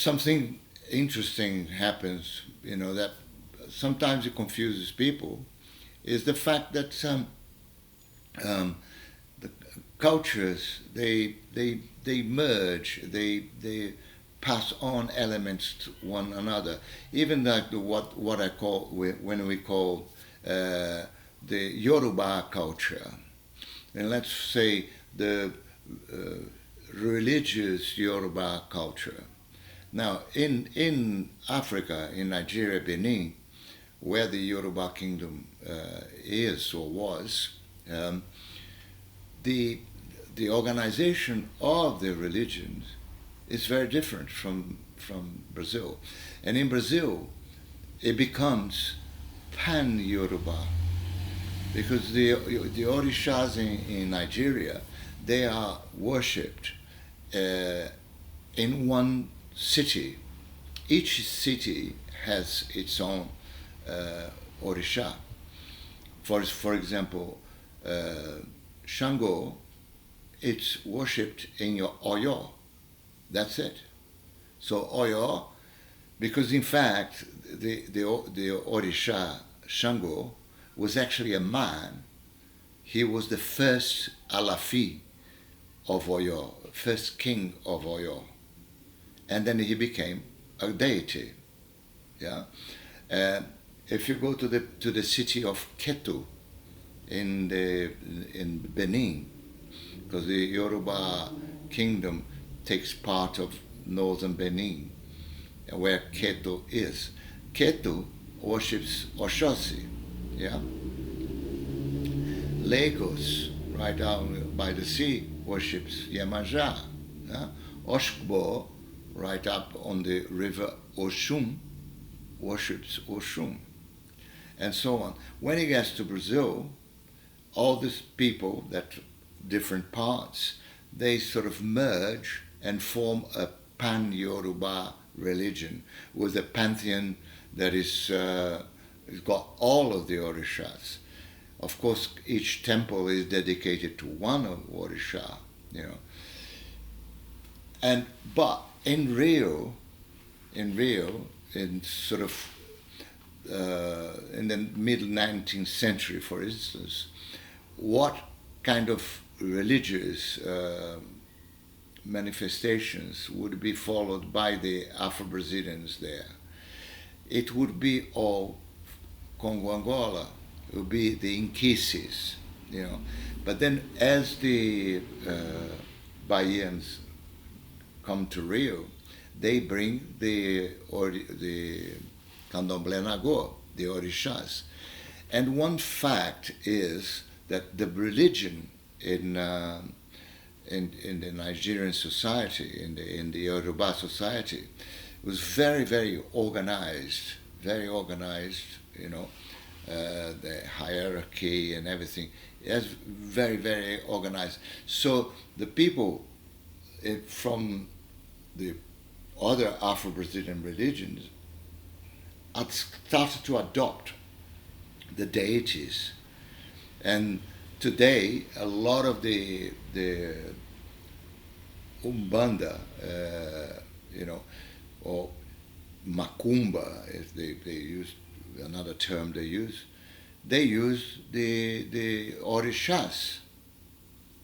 something interesting happens, that sometimes it confuses people, is the fact that the cultures they merge, they pass on elements to one another. Even like what I call when we call the Yoruba culture, and let's say the uh, religious Yoruba culture. Now, in Africa, in Nigeria, Benin, where the Yoruba kingdom is or was, um, the the organization of the religions is very different from Brazil, and in Brazil, it becomes pan Yoruba because the orishas in Nigeria, they are worshipped uh, in one city. Each city has its own orisha. For example, Shango, it's worshipped in your Oyo. That's it. So Oyo, because in fact the orisha Shango was actually a man. He was the first Alafi of Oyo, first king of Oyo, and then he became a deity. Yeah. Uh, if you go to the city of Ketu in Benin, because the Yoruba kingdom takes part of northern Benin, where Ketu is. Ketu worships Oshosi. Yeah. Lagos, right down by the sea, worships Yemaja. Yeah? Oshkbo, right up on the river Oshun, worships Oshun, and so on. When it gets to Brazil, all these people, that different parts, they sort of merge and form a pan-Yoruba religion with a pantheon that is has got all of the orishas. Of course, each temple is dedicated to one of orisha, And but in sort of in the mid 19th century, for instance, what kind of religious manifestations would be followed by the Afro-Brazilians there? It would be all Congo Angola, it would be the Inquices. But then as the Bahians come to Rio, they bring the Candomblé Nagô, the Orishas. And one fact is that the religion in the Nigerian society, in the Yoruba society, was very, very organized, the hierarchy and everything. It's very, very organized. So the people from the other Afro-Brazilian religions had started to adopt the deities. And today, a lot of the Umbanda, or Macumba, if they use another term they use the orishas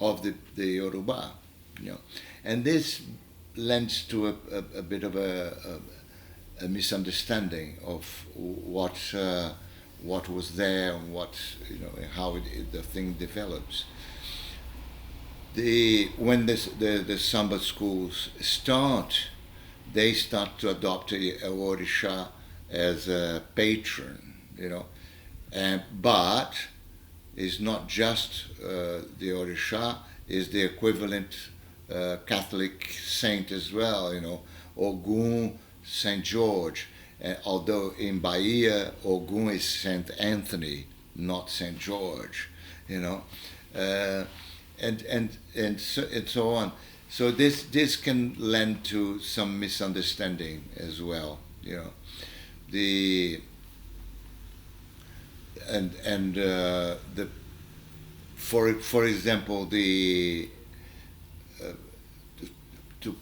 of the Yoruba, and this lends to a bit of a misunderstanding of what was there and how the thing develops. When the Samba schools start, they start to adopt a Orisha as a patron, but it's not just the Orisha, is the equivalent Catholic saint as well, Ogun, Saint George. Although in Bahia, Ogun is Saint Anthony, not Saint George, and so on. So this can lend to some misunderstanding as well, the and the for example the to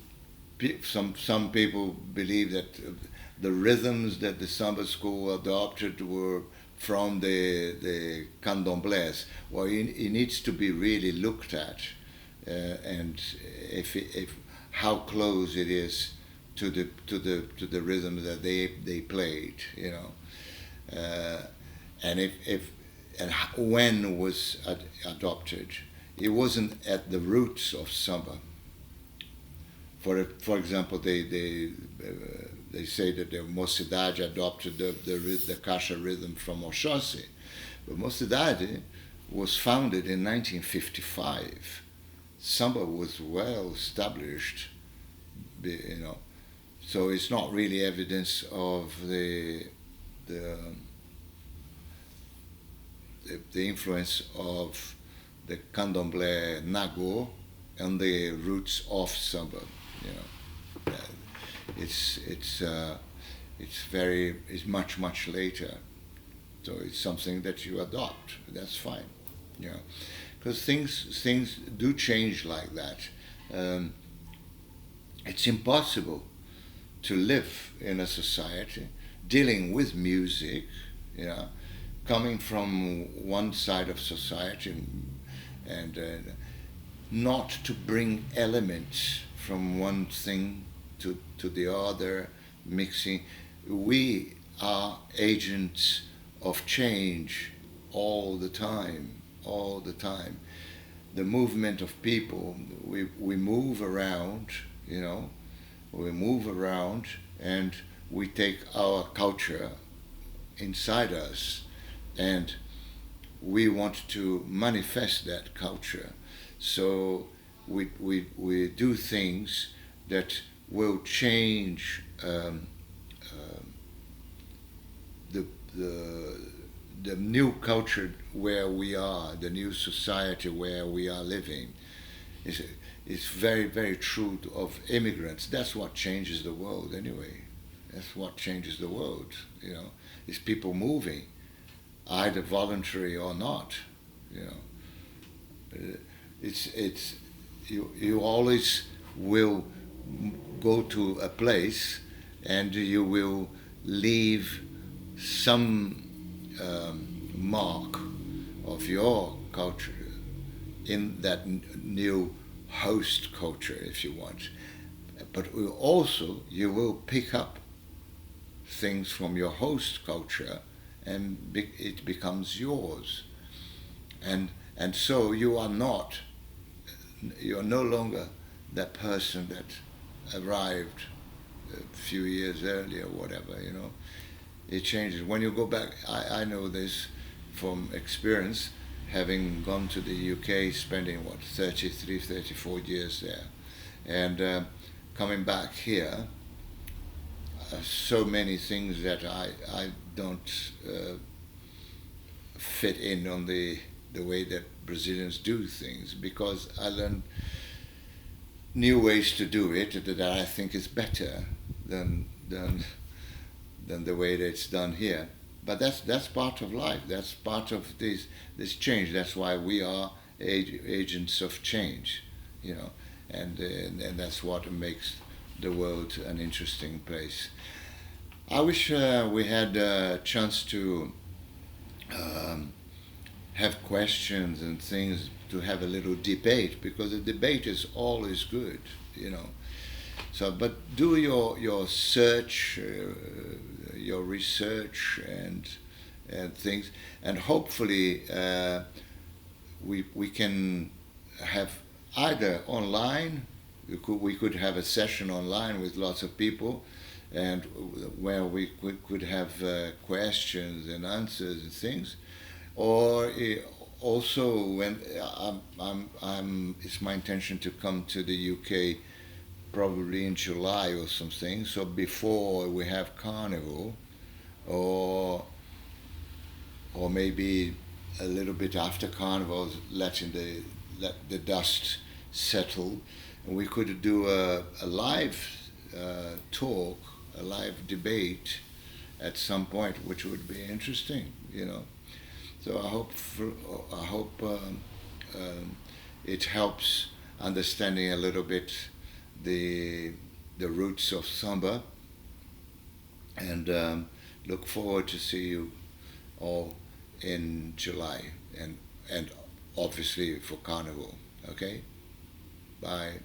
some people believe that the rhythms that the samba school adopted were from the candomblés. Well, it needs to be really looked at, and if how close it is to the rhythm that they played, you know, and if and when was adopted. It wasn't at the roots of samba. For example, they say that the Mocidade adopted the caixa rhythm from Oxóssi, but Mocidade was founded in 1955. Samba was well established, you know, so it's not really evidence of the influence of the candomblé nago and the roots of samba. You know, it's much later, so it's something that you adopt. That's fine, you know, because things do change like that. It's impossible to live in a society dealing with music, you know, coming from one side of society and not to bring elements from one thing to the other, mixing. We are agents of change all the time. The movement of people, we move around, you know, and we take our culture inside us, and we want to manifest that culture. So we do things that will change the new culture where we are, the new society where we are living. It's very true of immigrants. That's what changes the world anyway. That's what changes the world, you know. It's people moving, either voluntary or not, you know. It's you always will go to a place and you will leave some mark of your culture in that new host culture, if you want. But also you will pick up things from your host culture, and it becomes yours. And so you're no longer that person that arrived a few years earlier, whatever, you know. It changes. When you go back, I know this from experience, having gone to the UK, spending 34 years there, and coming back here, so many things that I don't fit in on the way that Brazilians do things, because I learned new ways to do it that I think is better than the way that it's done here. But that's part of life. That's part of this change. That's why we are agents of change, you know, and that's what makes the world an interesting place. I wish we had a chance to have questions and things, to have a little debate, because the debate is always good, you know. So, but do your search, your research and things, and hopefully we can have either online. We could have a session online with lots of people, and where we could have questions and answers and things, or also when it's my intention to come to the UK probably in July or something, so before we have Carnival, or maybe a little bit after Carnival, letting the dust settle, and we could do a live talk, a live debate at some point, which would be interesting, you know. So I hope it helps understanding a little bit the the roots of Samba, and look forward to see you all in July, and obviously for Carnival. Okay, bye.